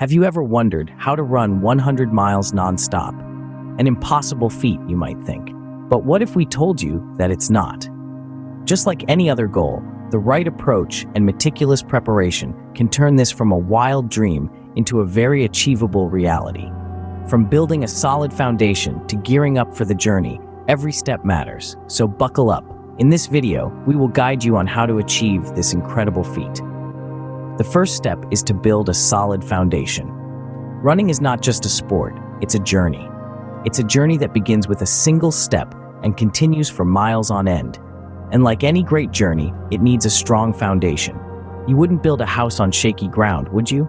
Have you ever wondered how to run 100 miles non-stop? An impossible feat, you might think. But what if we told you that it's not? Just like any other goal, the right approach and meticulous preparation can turn this from a wild dream into a very achievable reality. From building a solid foundation to gearing up for the journey, every step matters, so buckle up. In this video, we will guide you on how to achieve this incredible feat. The first step is to build a solid foundation. Running is not just a sport, it's a journey. It's a journey that begins with a single step and continues for miles on end. And like any great journey, it needs a strong foundation. You wouldn't build a house on shaky ground, would you?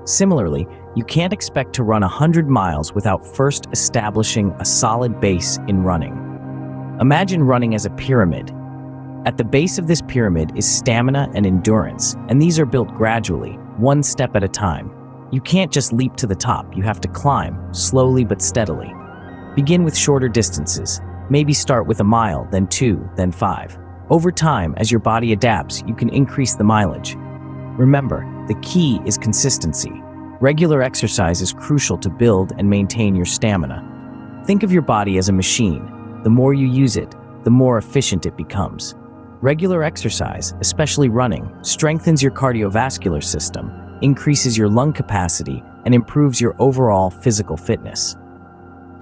Similarly, you can't expect to run 100 miles without first establishing a solid base in running. Imagine running as a pyramid. At the base of this pyramid is stamina and endurance, and these are built gradually, one step at a time. You can't just leap to the top, you have to climb, slowly but steadily. Begin with shorter distances. Maybe start with a mile, then 2, then 5. Over time, as your body adapts, you can increase the mileage. Remember, the key is consistency. Regular exercise is crucial to build and maintain your stamina. Think of your body as a machine. The more you use it, the more efficient it becomes. Regular exercise, especially running, strengthens your cardiovascular system, increases your lung capacity, and improves your overall physical fitness.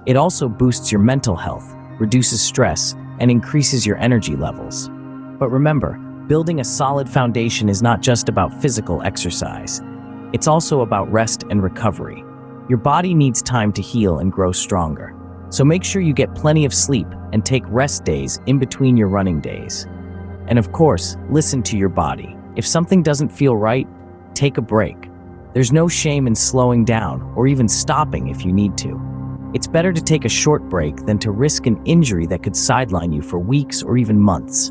It also boosts your mental health, reduces stress, and increases your energy levels. But remember, building a solid foundation is not just about physical exercise. It's also about rest and recovery. Your body needs time to heal and grow stronger. So make sure you get plenty of sleep and take rest days in between your running days. And of course, listen to your body. If something doesn't feel right, take a break. There's no shame in slowing down or even stopping if you need to. It's better to take a short break than to risk an injury that could sideline you for weeks or even months.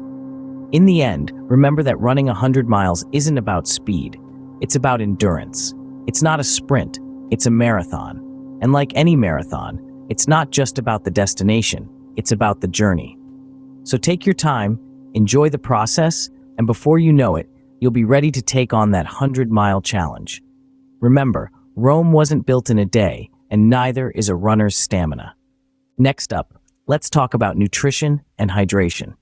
In the end, remember that running 100 miles isn't about speed. It's about endurance. It's not a sprint, it's a marathon. And like any marathon, it's not just about the destination, it's about the journey. So take your time, enjoy the process, and before you know it, you'll be ready to take on that 100-mile challenge. Remember, Rome wasn't built in a day, and neither is a runner's stamina. Next up, let's talk about nutrition and hydration.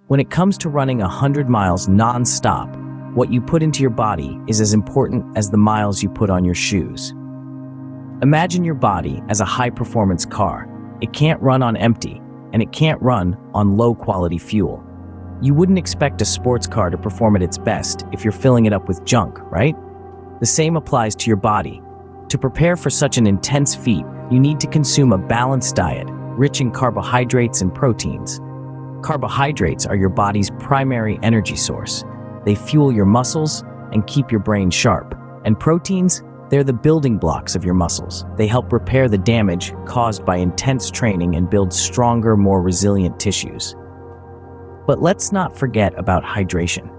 When it comes to running 100 miles non-stop, what you put into your body is as important as the miles you put on your shoes. Imagine your body as a high-performance car. It can't run on empty, and it can't run on low-quality fuel. You wouldn't expect a sports car to perform at its best if you're filling it up with junk, right? The same applies to your body. To prepare for such an intense feat, you need to consume a balanced diet, rich in carbohydrates and proteins. Carbohydrates are your body's primary energy source. They fuel your muscles and keep your brain sharp. And proteins? They're the building blocks of your muscles. They help repair the damage caused by intense training and build stronger, more resilient tissues. But let's not forget about hydration.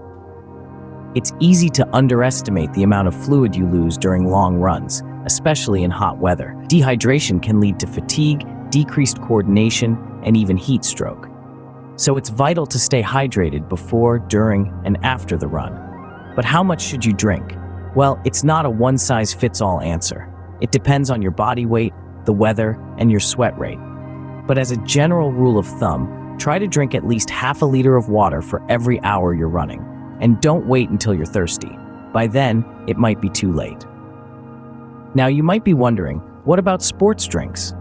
It's easy to underestimate the amount of fluid you lose during long runs, especially in hot weather. Dehydration can lead to fatigue, decreased coordination, and even heat stroke. So it's vital to stay hydrated before, during, and after the run. But how much should you drink? Well, it's not a one-size-fits-all answer. It depends on your body weight, the weather, and your sweat rate. But as a general rule of thumb, try to drink at least half a liter of water for every hour you're running. And don't wait until you're thirsty. By then, it might be too late. Now you might be wondering, what about sports drinks?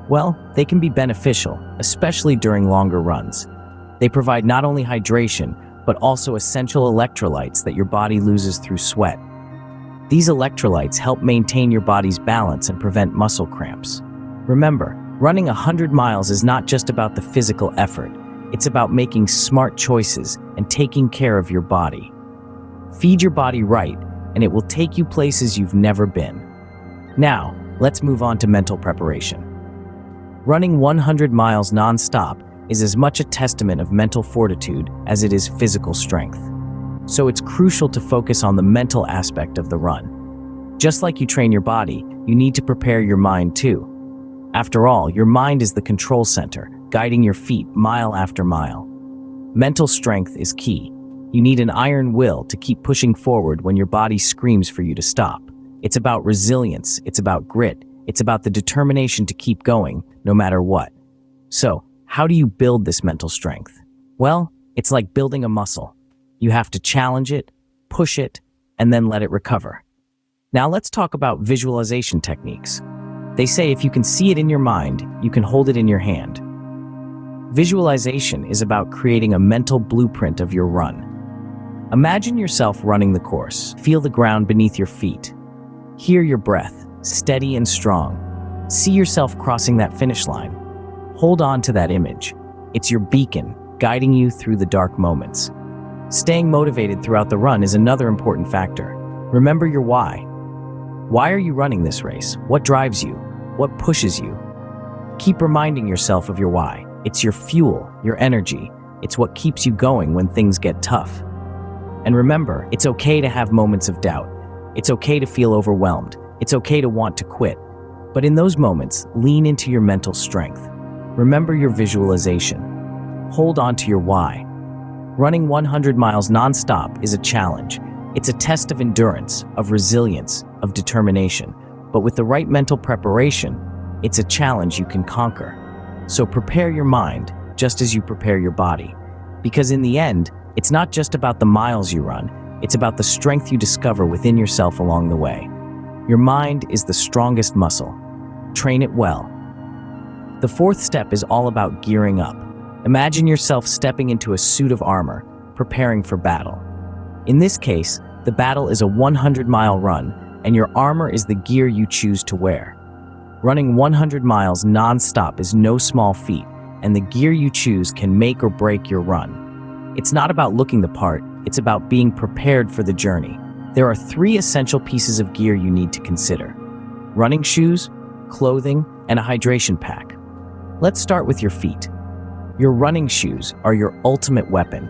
Well, they can be beneficial, especially during longer runs. They provide not only hydration, but also essential electrolytes that your body loses through sweat. These electrolytes help maintain your body's balance and prevent muscle cramps. Remember, running 100 miles is not just about the physical effort. It's about making smart choices and taking care of your body. Feed your body right, and it will take you places you've never been. Now, let's move on to mental preparation. Running 100 miles non-stop is as much a testament of mental fortitude as it is physical strength. So it's crucial to focus on the mental aspect of the run. Just like you train your body, you need to prepare your mind too. After all, your mind is the control center, guiding your feet mile after mile. Mental strength is key. You need an iron will to keep pushing forward when your body screams for you to stop. It's about resilience, it's about grit, it's about the determination to keep going no matter what. So, how do you build this mental strength? Well, it's like building a muscle. You have to challenge it, push it, and then let it recover. Now let's talk about visualization techniques. They say if you can see it in your mind, you can hold it in your hand. Visualization is about creating a mental blueprint of your run. Imagine yourself running the course. Feel the ground beneath your feet. Hear your breath, steady and strong. See yourself crossing that finish line. Hold on to that image. It's your beacon, guiding you through the dark moments. Staying motivated throughout the run is another important factor. Remember your why. Why are you running this race? What drives you? What pushes you? Keep reminding yourself of your why. It's your fuel, your energy. It's what keeps you going when things get tough. And remember, it's okay to have moments of doubt. It's okay to feel overwhelmed. It's okay to want to quit. But in those moments, lean into your mental strength. Remember your visualization. Hold on to your why. Running 100 miles nonstop is a challenge. It's a test of endurance, of resilience, of determination. But with the right mental preparation, it's a challenge you can conquer. So prepare your mind just as you prepare your body. Because in the end, it's not just about the miles you run, it's about the strength you discover within yourself along the way. Your mind is the strongest muscle. Train it well. The fourth step is all about gearing up. Imagine yourself stepping into a suit of armor, preparing for battle. In this case, the battle is a 100-mile run, and your armor is the gear you choose to wear. Running 100 miles non-stop is no small feat, and the gear you choose can make or break your run. It's not about looking the part, it's about being prepared for the journey. There are 3 essential pieces of gear you need to consider: running shoes, clothing, and a hydration pack. Let's start with your feet. Your running shoes are your ultimate weapon.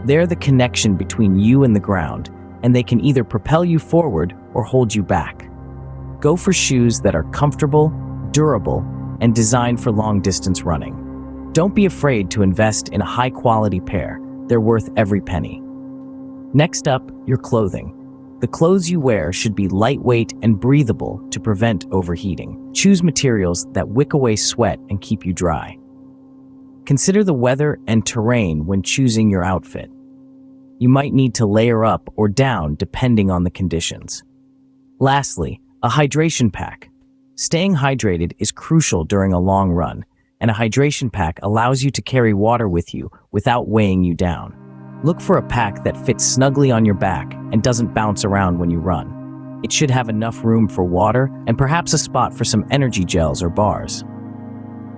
They're the connection between you and the ground, and they can either propel you forward or hold you back. Go for shoes that are comfortable, durable, and designed for long-distance running. Don't be afraid to invest in a high-quality pair. They're worth every penny. Next up, your clothing. The clothes you wear should be lightweight and breathable to prevent overheating. Choose materials that wick away sweat and keep you dry. Consider the weather and terrain when choosing your outfit. You might need to layer up or down depending on the conditions. Lastly, a hydration pack. Staying hydrated is crucial during a long run, and a hydration pack allows you to carry water with you without weighing you down. Look for a pack that fits snugly on your back and doesn't bounce around when you run. It should have enough room for water and perhaps a spot for some energy gels or bars.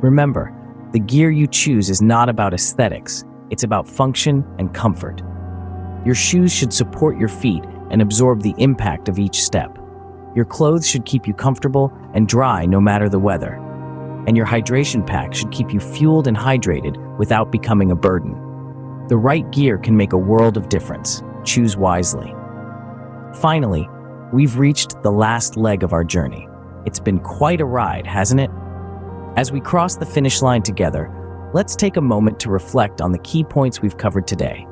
Remember, the gear you choose is not about aesthetics, it's about function and comfort. Your shoes should support your feet and absorb the impact of each step. Your clothes should keep you comfortable and dry no matter the weather. And your hydration pack should keep you fueled and hydrated without becoming a burden. The right gear can make a world of difference. Choose wisely. Finally, we've reached the last leg of our journey. It's been quite a ride, hasn't it? As we cross the finish line together, let's take a moment to reflect on the key points we've covered today.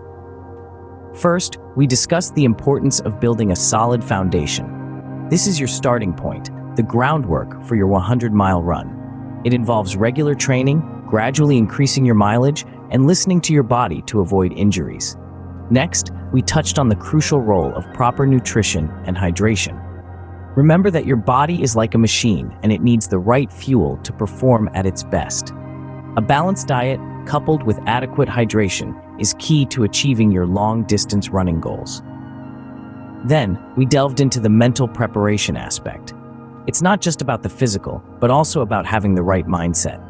First, we discussed the importance of building a solid foundation. This is your starting point, the groundwork for your 100-mile run. It involves regular training, gradually increasing your mileage, and listening to your body to avoid injuries. Next, we touched on the crucial role of proper nutrition and hydration. Remember that your body is like a machine and it needs the right fuel to perform at its best. A balanced diet, coupled with adequate hydration, is key to achieving your long-distance running goals. Then, we delved into the mental preparation aspect. It's not just about the physical, but also about having the right mindset.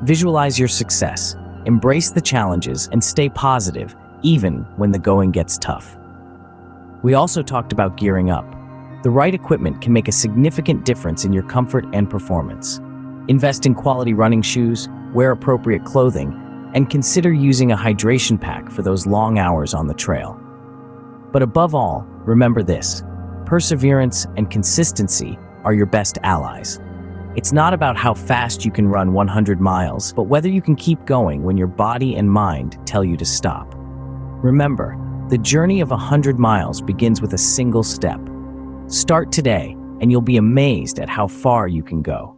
Visualize your success, embrace the challenges, and stay positive, even when the going gets tough. We also talked about gearing up. The right equipment can make a significant difference in your comfort and performance. Invest in quality running shoes, wear appropriate clothing, and consider using a hydration pack for those long hours on the trail. But above all, remember this: perseverance and consistency are your best allies. It's not about how fast you can run 100 miles, but whether you can keep going when your body and mind tell you to stop. Remember, the journey of 100 miles begins with a single step. Start today and you'll be amazed at how far you can go.